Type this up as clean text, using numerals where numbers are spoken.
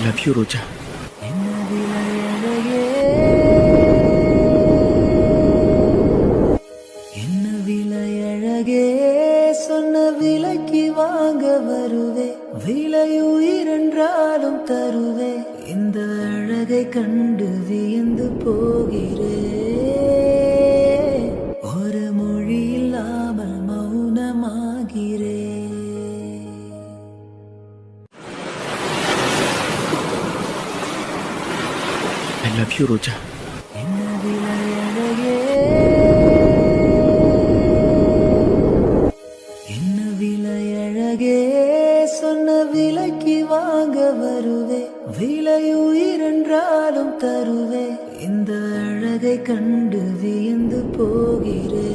Love you ரோஜா. என்ன விலையழகே, என்ன விலையழகே, சொன்ன விலைக்கு வாங்க வருவே, விலையுயிரென்றாலும் தருவே, இந்த அழகை கண்டு வியந்து போகிறே, ஒரு மொழி இல்லாமல் மௌனமாகிறே. ஐ லவ் யூ ரோஜா. என்ன விலையழகே, என்ன விலையழகே, சொன்ன விலைக்கு வாங்க வருவே, விலையுயிரென்றாலும் தருவே, இந்த அழகை கண்டு வியந்து போகிறே.